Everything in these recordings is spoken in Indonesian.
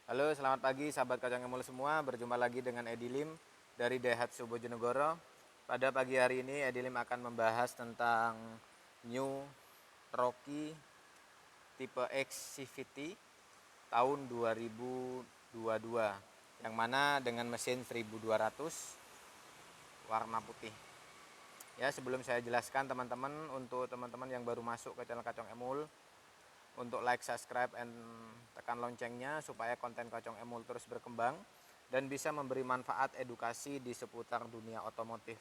Halo, selamat pagi sahabat Kacang Emul semua. Berjumpa lagi dengan Edilim dari Daihatsu Bojonegoro. Pada pagi hari ini Edilim akan membahas tentang New Rocky tipe X CVT tahun 2022 yang mana dengan mesin 1200 warna putih. Ya, sebelum saya jelaskan teman-teman, untuk teman-teman yang baru masuk ke channel Kacang Emul, untuk like, subscribe, and tekan loncengnya supaya konten Kacang Emul terus berkembang dan bisa memberi manfaat edukasi di seputar dunia otomotif.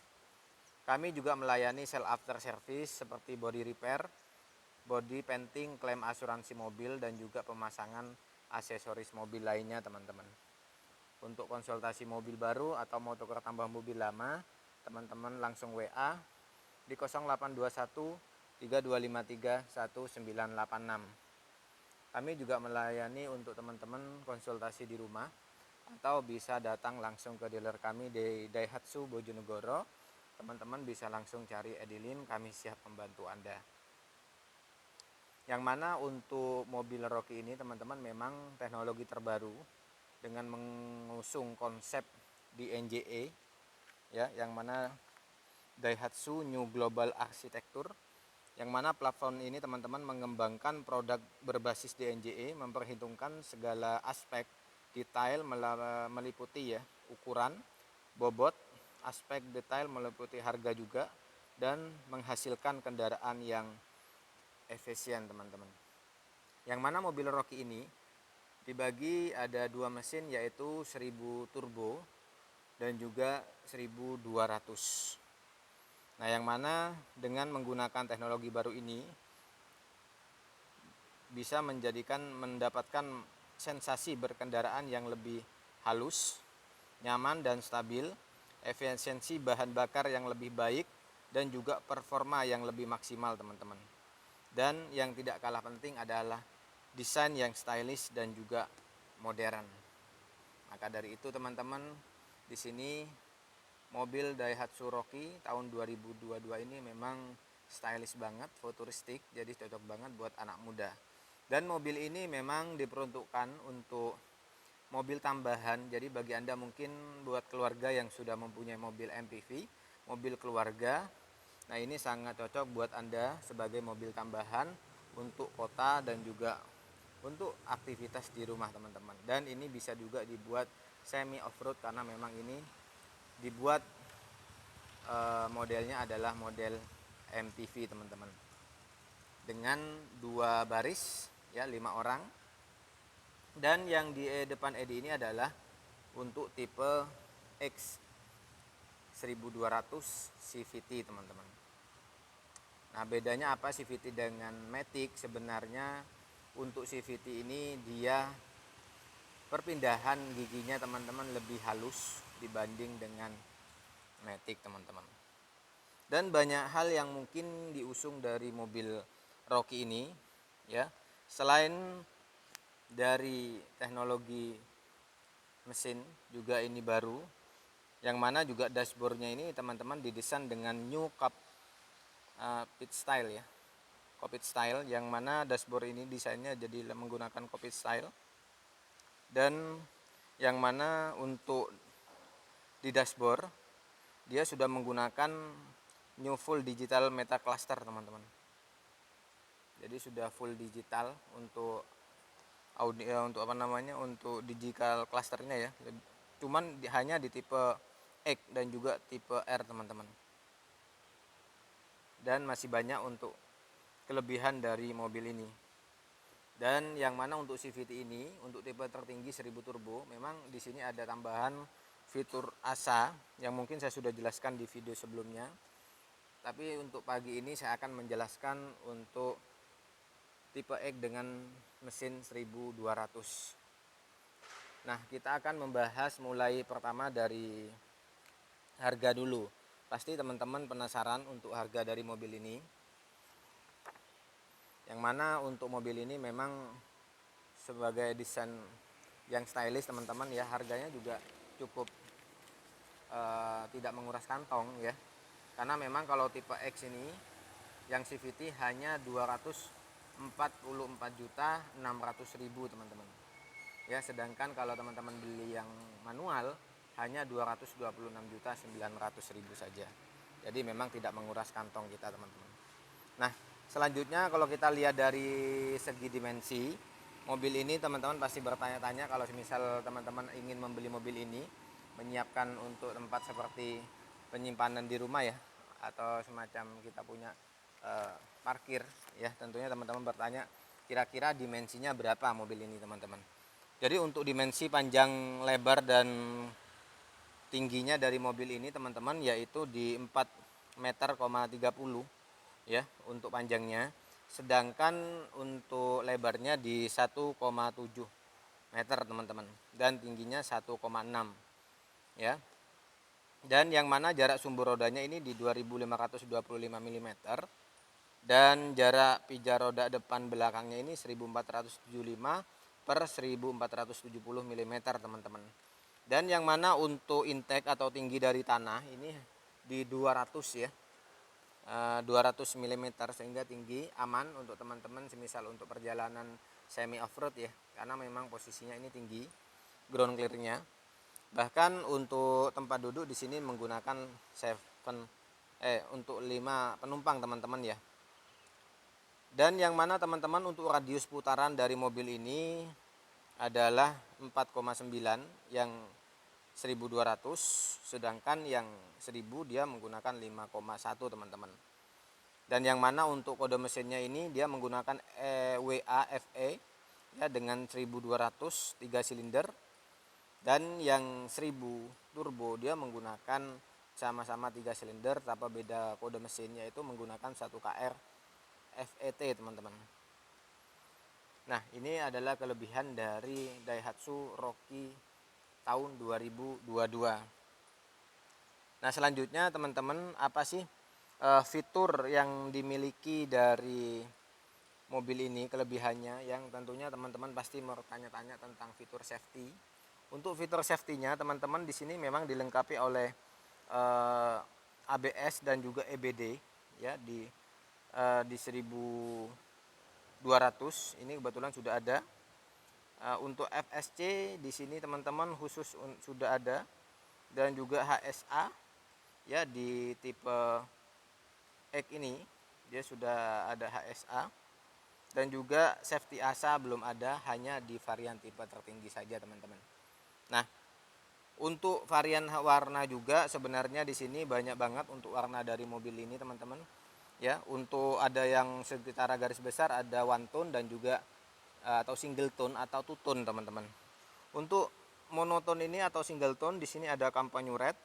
Kami juga melayani sell after service seperti body repair, body painting, klaim asuransi mobil, dan juga pemasangan aksesoris mobil lainnya teman-teman. Untuk konsultasi mobil baru atau mau tukar tambah mobil lama, teman-teman langsung WA di 0821 3253 1986. Kami juga melayani untuk teman-teman konsultasi di rumah atau bisa datang langsung ke dealer kami di Daihatsu Bojonegoro. Teman-teman bisa langsung cari Edilim, kami siap membantu Anda. Yang mana untuk mobil Rocky ini teman-teman memang teknologi terbaru dengan mengusung konsep di NJE ya, yang mana Daihatsu New Global Architecture, yang mana platform ini teman-teman mengembangkan produk berbasis DNJE, memperhitungkan segala aspek detail meliputi ya ukuran, bobot, aspek detail meliputi harga juga, dan menghasilkan kendaraan yang efisien teman-teman. Yang mana mobil Rocky ini dibagi ada dua mesin, yaitu 1000 turbo dan juga 1200. Nah, yang mana dengan menggunakan teknologi baru ini bisa mendapatkan sensasi berkendaraan yang lebih halus, nyaman dan stabil, efisiensi bahan bakar yang lebih baik, dan juga performa yang lebih maksimal teman-teman. Dan yang tidak kalah penting adalah desain yang stylish dan juga modern. Maka dari itu teman-teman, di sini mobil Daihatsu Rocky tahun 2022 ini memang stylish banget, futuristik, jadi cocok banget buat anak muda. Dan mobil ini memang diperuntukkan untuk mobil tambahan. Jadi bagi Anda mungkin buat keluarga yang sudah mempunyai mobil MPV, mobil keluarga, nah ini sangat cocok buat Anda sebagai mobil tambahan untuk kota dan juga untuk aktivitas di rumah teman-teman. Dan ini bisa juga dibuat semi off-road karena memang ini dibuat modelnya adalah model MPV teman-teman. Dengan 2 baris ya, 5 orang. Dan yang di depan Edi ini adalah untuk tipe X 1200 CVT teman-teman. Nah, bedanya apa CVT dengan Matic? Sebenarnya untuk CVT ini dia perpindahan giginya teman-teman lebih halus dibanding dengan Matic teman-teman. Dan banyak hal yang mungkin diusung dari mobil Rocky ini ya. Selain dari teknologi mesin juga ini baru, yang mana juga dashboardnya ini teman-teman didesain dengan new cockpit style ya, cockpit style, yang mana dashboard ini desainnya jadi menggunakan cockpit style. Dan yang mana untuk di dashboard dia sudah menggunakan new full digital meta cluster teman-teman. Jadi sudah full digital untuk audio, untuk untuk digital clusternya ya. Cuman hanya di tipe X dan juga tipe R teman-teman. Dan masih banyak untuk kelebihan dari mobil ini. Dan yang mana untuk CVT ini untuk tipe tertinggi 1000 turbo memang di sini ada tambahan fitur ASA yang mungkin saya sudah jelaskan di video sebelumnya. Tapi untuk pagi ini saya akan menjelaskan untuk tipe X dengan mesin 1200. Nah, kita akan membahas mulai pertama dari harga dulu. Pasti teman-teman penasaran untuk harga dari mobil ini. Yang mana untuk mobil ini memang sebagai desain yang stylish teman-teman ya, harganya juga cukup tidak menguras kantong ya. Karena memang kalau tipe X ini yang CVT hanya 244.600.000 teman-teman. ya, sedangkan kalau teman-teman beli yang manual hanya 226.900.000 saja. Jadi memang tidak menguras kantong kita, teman-teman. Nah, selanjutnya kalau kita lihat dari segi dimensi mobil ini, teman-teman pasti bertanya-tanya kalau misal teman-teman ingin membeli mobil ini, menyiapkan untuk tempat seperti penyimpanan di rumah ya, atau semacam kita punya parkir ya, tentunya teman-teman bertanya kira-kira dimensinya berapa mobil ini, teman-teman. Jadi untuk dimensi panjang, lebar, dan tingginya dari mobil ini, teman-teman, yaitu di 4,30 meter ya untuk panjangnya, sedangkan untuk lebarnya di 1,7 meter, teman-teman, dan tingginya 1,6 ya. Dan yang mana jarak sumbu rodanya ini di 2525 mm, dan jarak pijar roda depan belakangnya ini 1475 per 1470 mm, teman-teman. Dan yang mana untuk intake atau tinggi dari tanah ini di 200 ya, 200 mm, sehingga tinggi aman untuk teman-teman semisal untuk perjalanan semi off-road ya, karena memang posisinya ini tinggi ground clearnya. Bahkan untuk tempat duduk di sini menggunakan untuk 5 penumpang, teman-teman ya. Dan yang mana teman-teman untuk radius putaran dari mobil ini adalah 4,9 yang 1200, sedangkan yang 1000 dia menggunakan 5,1, teman-teman. Dan yang mana untuk kode mesinnya ini dia menggunakan WAFE ya, dengan 1200 3 silinder. Dan yang 1000 turbo dia menggunakan sama-sama 3 silinder, tanpa beda kode mesinnya, itu menggunakan 1KR FET, teman-teman. Nah, ini adalah kelebihan dari Daihatsu Rocky tahun 2022. Nah, selanjutnya teman-teman, apa sih fitur yang dimiliki dari mobil ini, kelebihannya, yang tentunya teman-teman pasti bertanya-tanya tentang fitur safety. Untuk fitur safety-nya, teman-teman, di sini memang dilengkapi oleh ABS dan juga EBD ya, di 1200 ini kebetulan sudah ada. Untuk FSC di sini, teman-teman, khusus sudah ada, dan juga HSA ya, di tipe X ini dia sudah ada HSA, dan juga safety ASA belum ada, hanya di varian tipe tertinggi saja, teman-teman. Nah, untuk varian warna juga sebenarnya di sini banyak banget untuk warna dari mobil ini, teman-teman. Ya, untuk ada yang secara garis besar ada one tone dan juga atau single tone atau two tone, teman-teman. Untuk monotone ini atau single tone di sini ada Campagno Red,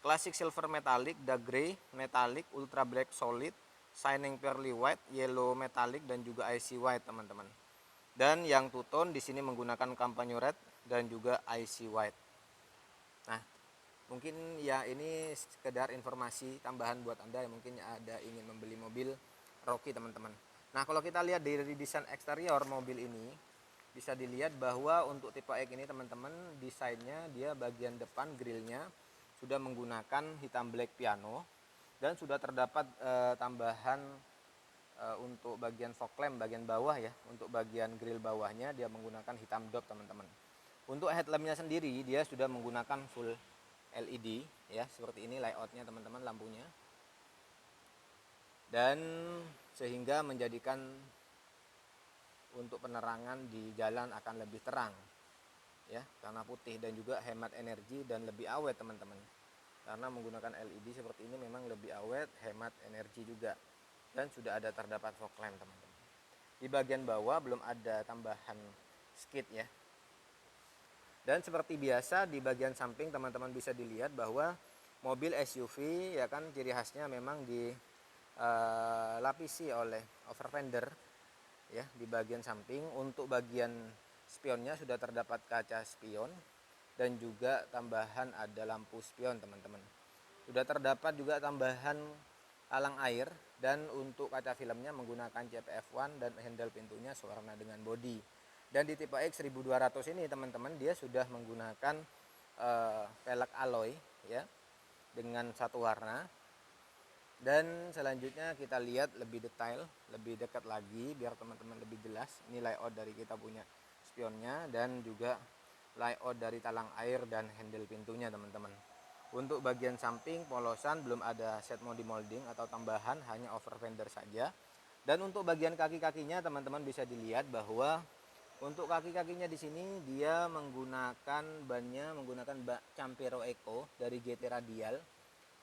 Classic Silver Metallic, Dark Grey Metallic, Ultra Black Solid, Shining Pearly White, Yellow Metallic, dan juga Icy White, teman-teman. Dan yang two tone di sini menggunakan Campagno Red dan juga Icy White. Nah, mungkin ya ini sekedar informasi tambahan buat Anda yang mungkin ada ingin membeli mobil Rocky, teman-teman. Nah, kalau kita lihat dari desain eksterior mobil ini, bisa dilihat bahwa untuk tipe X ini, teman-teman, desainnya dia bagian depan grillnya sudah menggunakan hitam black piano, dan sudah terdapat tambahan untuk bagian fog lamp bagian bawah ya. Untuk bagian grill bawahnya dia menggunakan hitam dop, teman-teman. Untuk headlampnya sendiri dia sudah menggunakan full LED ya, seperti ini layoutnya, teman-teman, lampunya, dan sehingga menjadikan untuk penerangan di jalan akan lebih terang ya, karena putih, dan juga hemat energi dan lebih awet, teman-teman. Karena menggunakan LED seperti ini memang lebih awet, hemat energi juga, dan sudah ada terdapat fog lamp, teman-teman. Di bagian bawah belum ada tambahan skid ya. Dan seperti biasa di bagian samping, teman-teman, bisa dilihat bahwa mobil SUV ya kan ciri khasnya memang dilapisi oleh over fender ya di bagian samping. Untuk bagian spionnya sudah terdapat kaca spion, dan juga tambahan ada lampu spion, teman-teman. Sudah terdapat juga tambahan halang air, dan untuk kaca filmnya menggunakan CPF1, dan handle pintunya sewarna dengan bodi. Dan di tipe X 1200 ini, teman-teman, dia sudah menggunakan velg alloy ya, dengan satu warna. Dan selanjutnya kita lihat lebih detail, lebih dekat lagi biar teman-teman lebih jelas. Ini layout dari kita punya spionnya dan juga layout dari talang air dan handle pintunya teman-teman. Untuk bagian samping polosan belum ada set modi molding atau tambahan, hanya over fender saja. Dan untuk bagian kaki-kakinya teman-teman bisa dilihat bahwa untuk kaki-kakinya di sini dia menggunakan menggunakan bak Campero Eco dari GT Radial.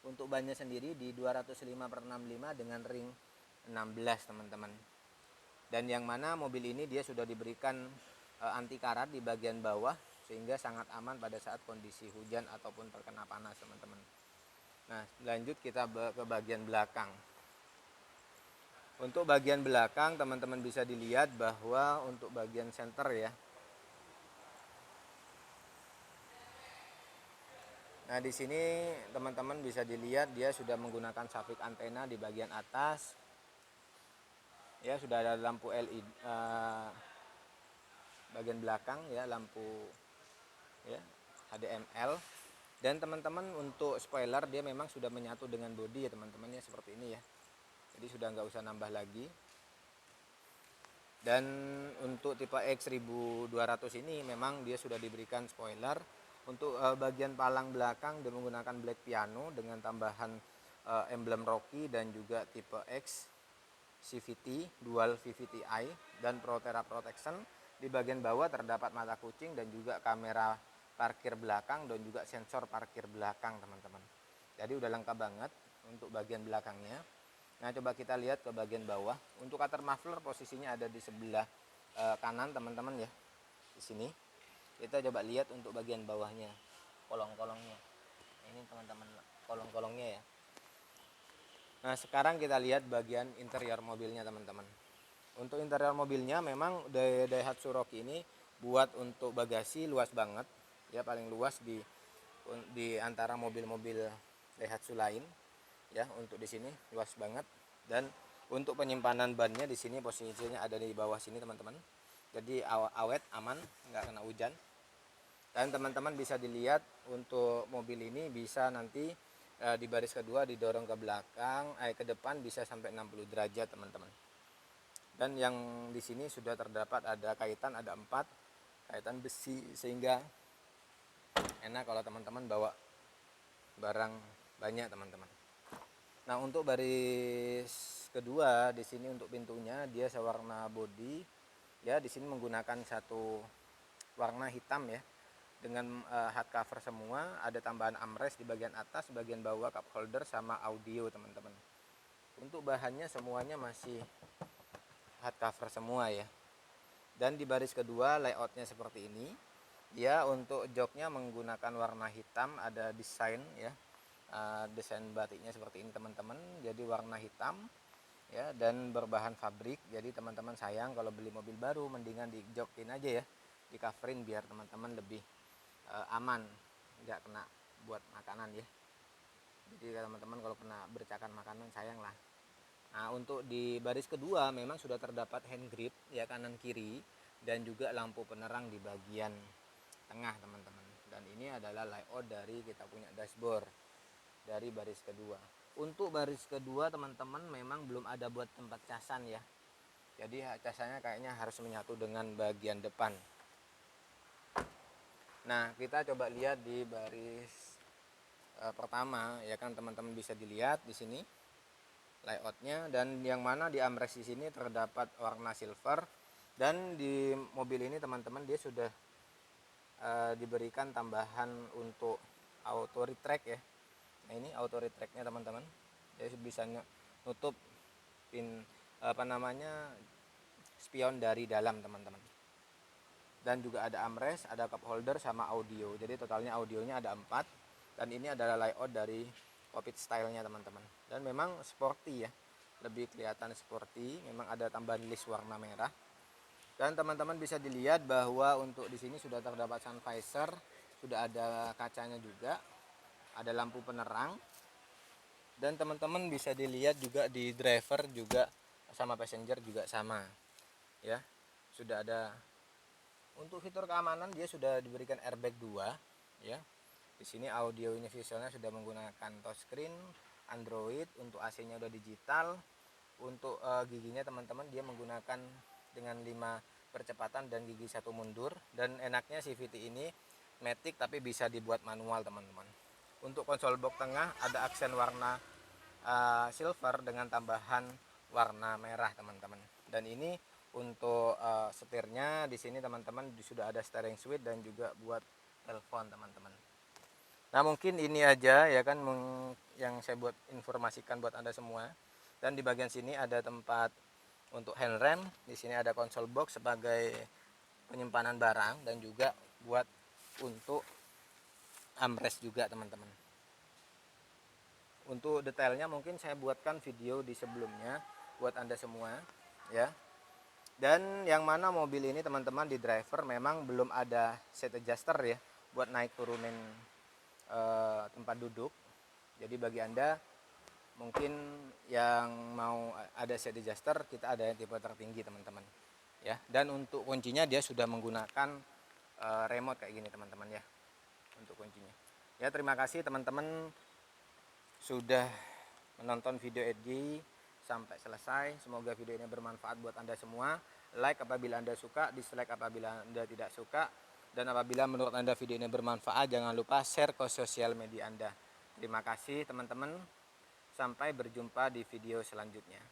Untuk bannya sendiri di 205/65 dengan ring 16 teman-teman. Dan yang mana mobil ini dia sudah diberikan anti karat di bagian bawah sehingga sangat aman pada saat kondisi hujan ataupun terkena panas teman-teman. Nah, lanjut kita ke bagian belakang. Untuk bagian belakang teman-teman bisa dilihat bahwa untuk bagian center ya. Nah, di sini teman-teman bisa dilihat dia sudah menggunakan sapik antena di bagian atas. Ya, sudah ada lampu LED bagian belakang ya, lampu ya HDML. Dan teman-teman untuk spoiler dia memang sudah menyatu dengan bodi ya teman-teman ya, seperti ini ya. Jadi sudah nggak usah nambah lagi. Dan untuk tipe X 1200 ini memang dia sudah diberikan spoiler. Untuk bagian palang belakang dia menggunakan black piano dengan tambahan emblem Rocky dan juga tipe X CVT dual VVTi dan Proterra Protection. Di bagian bawah terdapat mata kucing dan juga kamera parkir belakang dan juga sensor parkir belakang teman-teman. Jadi udah lengkap banget untuk bagian belakangnya. Nah, coba kita lihat ke bagian bawah. Untuk cutter muffler posisinya ada di sebelah kanan teman-teman ya. Di sini. Kita coba lihat untuk bagian bawahnya, kolong-kolongnya. Ini teman-teman kolong-kolongnya ya. Nah, sekarang kita lihat bagian interior mobilnya teman-teman. Untuk interior mobilnya memang Daihatsu Rocky ini buat untuk bagasi luas banget. Ya, paling luas di antara mobil-mobil Daihatsu lain. Ya, untuk di sini luas banget. Dan untuk penyimpanan bannya di sini posisinya ada di bawah sini teman-teman. Jadi awet, aman, nggak kena hujan. Dan teman-teman bisa dilihat untuk mobil ini bisa nanti di baris kedua didorong ke belakang, ke depan bisa sampai 60 derajat teman-teman. Dan yang di sini sudah terdapat ada kaitan, ada 4 kaitan besi sehingga enak kalau teman-teman bawa barang banyak teman-teman. Nah, untuk baris kedua di sini untuk pintunya dia sewarna body ya, di sini menggunakan satu warna hitam ya dengan hard cover semua. Ada tambahan armrest di bagian atas, bagian bawah cup holder sama audio teman-teman. Untuk bahannya semuanya masih hard cover semua ya. Dan di baris kedua layoutnya seperti ini ya. Untuk joknya menggunakan warna hitam, ada desain ya, desain batiknya seperti ini teman-teman. Jadi warna hitam ya dan berbahan fabrik. Jadi teman-teman sayang kalau beli mobil baru mendingan dijokin aja ya, di coverin biar teman-teman lebih aman, nggak kena buat makanan ya. Jadi teman-teman kalau kena bercakan makanan sayang lah. Nah, untuk di baris kedua memang sudah terdapat hand grip ya kanan kiri dan juga lampu penerang di bagian tengah teman-teman. Dan ini adalah layout dari kita punya dashboard dari baris kedua. Untuk baris kedua teman-teman memang belum ada buat tempat casan ya. Jadi casannya kayaknya harus menyatu dengan bagian depan. Nah, kita coba lihat di baris pertama ya kan teman-teman bisa dilihat di sini layoutnya, dan yang mana di armrest di sini terdapat warna silver. Dan di mobil ini teman-teman dia sudah diberikan tambahan untuk auto retract ya. Nah, ini auto retractnya teman-teman, jadi bisa nutup spion dari dalam teman-teman. Dan juga ada armrest, ada cup holder sama audio. Jadi totalnya audionya ada 4. Dan ini adalah layout dari cockpit stylenya teman-teman. Dan memang sporty ya, lebih kelihatan sporty. Memang ada tambahan list warna merah. Dan teman-teman bisa dilihat bahwa untuk di sini sudah terdapat sun visor, sudah ada kacanya juga, ada lampu penerang. Dan teman-teman bisa dilihat juga di driver juga sama passenger juga sama ya, sudah ada. Untuk fitur keamanan dia sudah diberikan airbag 2 ya. Di sini audio ini visualnya sudah menggunakan touchscreen Android. Untuk AC-nya udah digital. Untuk giginya teman-teman dia menggunakan dengan 5 percepatan dan gigi satu mundur. Dan enaknya CVT ini matic tapi bisa dibuat manual teman-teman. Untuk konsol box tengah ada aksen warna silver dengan tambahan warna merah teman-teman. Dan ini untuk setirnya di sini teman-teman sudah ada steering switch dan juga buat telepon teman-teman. Nah mungkin ini aja ya kan yang saya buat informasikan buat Anda semua. Dan di bagian sini ada tempat untuk handrem, di sini ada konsol box sebagai penyimpanan barang dan juga buat untuk armrest juga teman-teman. Untuk detailnya mungkin saya buatkan video di sebelumnya buat Anda semua ya. Dan yang mana mobil ini teman-teman di driver memang belum ada seat adjuster ya buat naik turunin tempat duduk. Jadi bagi Anda mungkin yang mau ada seat adjuster, kita ada yang tipe tertinggi teman-teman ya. Dan untuk kuncinya dia sudah menggunakan remote kayak gini teman-teman ya untuk kuncinya ya. Terima kasih teman-teman sudah menonton video Edi sampai selesai. Semoga video ini bermanfaat buat Anda semua. Like apabila Anda suka, dislike apabila Anda tidak suka. Dan apabila menurut Anda video ini bermanfaat, jangan lupa share ke sosial media Anda. Terima kasih teman-teman. Sampai berjumpa di video selanjutnya.